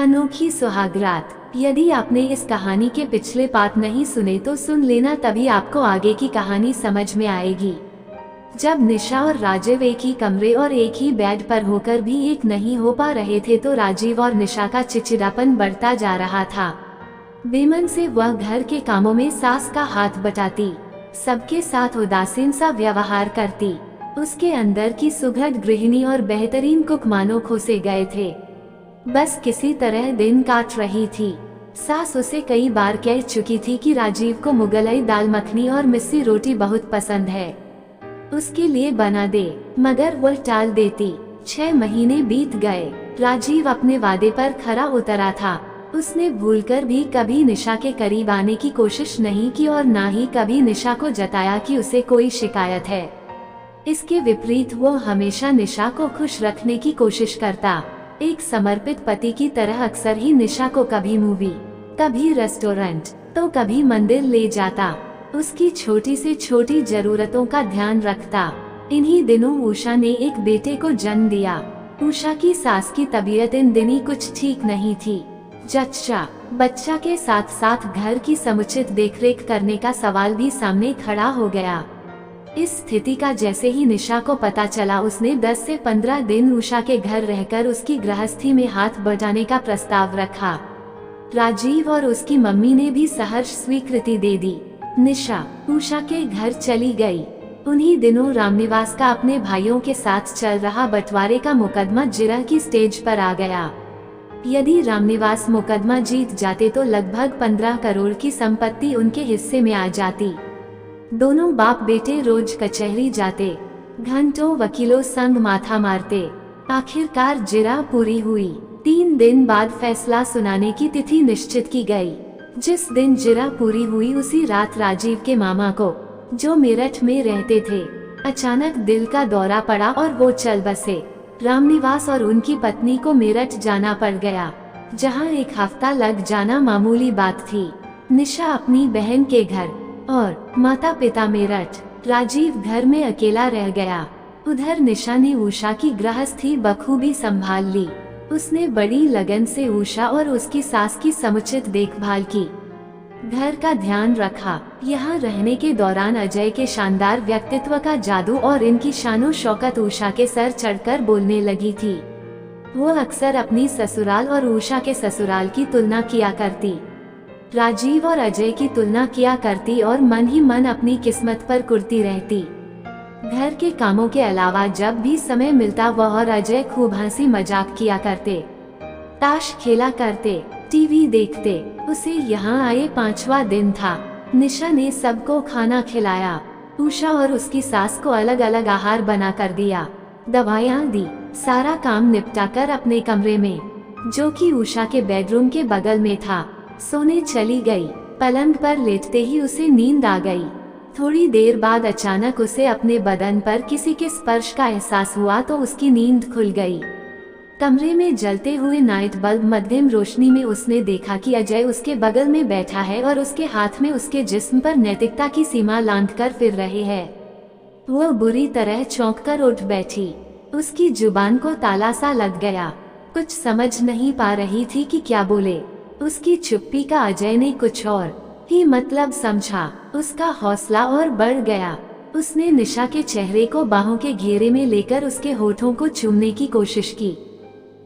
अनोखी सुहागरात। यदि आपने इस कहानी के पिछले पार्ट नहीं सुने तो सुन लेना, तभी आपको आगे की कहानी समझ में आएगी। जब निशा और राजीव एक ही कमरे और एक ही बेड पर होकर भी एक नहीं हो पा रहे थे तो राजीव और निशा का चिड़चिड़ापन बढ़ता जा रहा था। बेमन से वह घर के कामों में सास का हाथ बटाती, सबके साथ उदासीन सा व्यवहार करती। उसके अंदर की सुघड़ गृहिणी और बेहतरीन कुक मानो खोसे गए थे। बस किसी तरह दिन काट रही थी। सास उसे कई बार कह चुकी थी कि राजीव को मुगलई दाल मखनी और मिस्सी रोटी बहुत पसंद है, उसके लिए बना दे, मगर वह टाल देती। 6 महीने बीत गए। राजीव अपने वादे पर खरा उतरा था। उसने भूलकर भी कभी निशा के करीब आने की कोशिश नहीं की और ना ही कभी निशा को जताया कि उसे कोई शिकायत है। इसके विपरीत वो हमेशा निशा को खुश रखने की कोशिश करता। एक समर्पित पति की तरह अक्सर ही निशा को कभी मूवी, कभी रेस्टोरेंट तो कभी मंदिर ले जाता। उसकी छोटी से छोटी जरूरतों का ध्यान रखता। इन्हीं दिनों उषा ने एक बेटे को जन्म दिया। उषा की सास की तबीयत इन दिनों कुछ ठीक नहीं थी। जच्चा बच्चा के साथ साथ घर की समुचित देखरेख करने का सवाल भी सामने खड़ा हो गया। इस स्थिति का जैसे ही निशा को पता चला, उसने 10 से 15 दिन उषा के घर रहकर उसकी गृहस्थी में हाथ बटाने का प्रस्ताव रखा। राजीव और उसकी मम्मी ने भी सहर्ष स्वीकृति दे दी। निशा उषा के घर चली गई। उन्हीं दिनों रामनिवास का अपने भाइयों के साथ चल रहा बंटवारे का मुकदमा जिरह की स्टेज पर आ गया। यदि रामनिवास मुकदमा जीत जाते तो लगभग 15 करोड़ की संपत्ति उनके हिस्से में आ जाती। दोनों बाप बेटे रोज कचहरी जाते, घंटों वकीलों संग माथा मारते। आखिरकार जिरह पूरी हुई। 3 दिन बाद फैसला सुनाने की तिथि निश्चित की गई। जिस दिन जिरह पूरी हुई उसी रात राजीव के मामा को, जो मेरठ में रहते थे, अचानक दिल का दौरा पड़ा और वो चल बसे। रामनिवास और उनकी पत्नी को मेरठ जाना पड़ गया, जहां 1 हफ्ता लग जाना मामूली बात थी। निशा अपनी बहन के घर और माता पिता मेरठ। राजीव घर में अकेला रह गया। उधर निशा ने उषा की गृहस्थी बखूबी संभाल ली। उसने बड़ी लगन से उषा और उसकी सास की समुचित देखभाल की, घर का ध्यान रखा। यहाँ रहने के दौरान अजय के शानदार व्यक्तित्व का जादू और इनकी शानो शौकत उषा के सर चढ़कर बोलने लगी थी। वो अक्सर अपनी ससुराल और उषा के ससुराल की तुलना किया करती, राजीव और अजय की तुलना किया करती और मन ही मन अपनी किस्मत पर कुढ़ती रहती। घर के कामों के अलावा जब भी समय मिलता वह और अजय खूब हंसी मजाक किया करते, ताश खेला करते, टीवी देखते। उसे यहाँ आए 5वां दिन था। निशा ने सबको खाना खिलाया। उषा और उसकी सास को अलग अलग आहार बना कर दिया, दवाइयाँ दी। सारा काम निपटाकर अपने कमरे में, जो कि उषा के बेडरूम के बगल में था, सोने चली गई। पलंग पर लेटते ही उसे नींद आ गई। थोड़ी देर बाद अचानक उसे अपने बदन पर किसी के स्पर्श का एहसास हुआ तो उसकी नींद खुल गई। कमरे में जलते हुए नाइट बल्ब मध्यम रोशनी में उसने देखा कि अजय उसके बगल में बैठा है और उसके हाथ में उसके जिस्म पर नैतिकता की सीमा लांघकर फिर रहे है। वो बुरी तरह चौंक कर उठ बैठी। उसकी जुबान को ताला सा लग गया। कुछ समझ नहीं पा रही थी कि क्या बोले। उसकी चुप्पी का अजय ने कुछ और ही मतलब समझा। उसका हौसला और बढ़ गया। उसने निशा के चेहरे को बाहों के घेरे में लेकर उसके होठों को चूमने की कोशिश की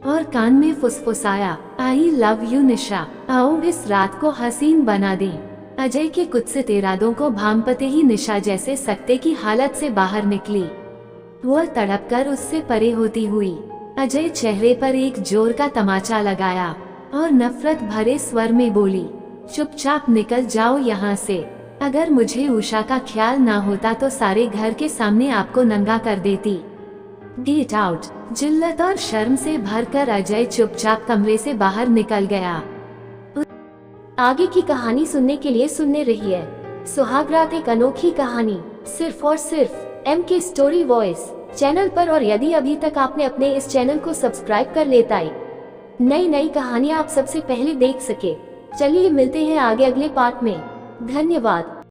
और कान में फुसफुसाया, आई लव यू निशा, आओ इस रात को हसीन बना दें। अजय के कुत्सित इरादों को भांपते ही निशा जैसे सकते की हालत से बाहर निकली। वह तड़पकर उससे परे होती हुई अजय चेहरे पर एक जोर का तमाचा लगाया और नफरत भरे स्वर में बोली, चुपचाप निकल जाओ यहाँ से। अगर मुझे उषा का ख्याल ना होता तो सारे घर के सामने आपको नंगा कर देती। Get out. जिल्लत और शर्म से भरकर अजय चुपचाप कमरे से बाहर निकल गया। आगे की कहानी सुनने के लिए सुनने रहिए सुहागरात, एक अनोखी कहानी, सिर्फ और सिर्फ MK स्टोरी वॉइस चैनल पर। और यदि अभी तक आपने अपने इस चैनल को सब्सक्राइब कर लेता है, नई नई कहानियाँ आप सबसे पहले देख सके। चलिए मिलते हैं आगे अगले पार्ट में। धन्यवाद।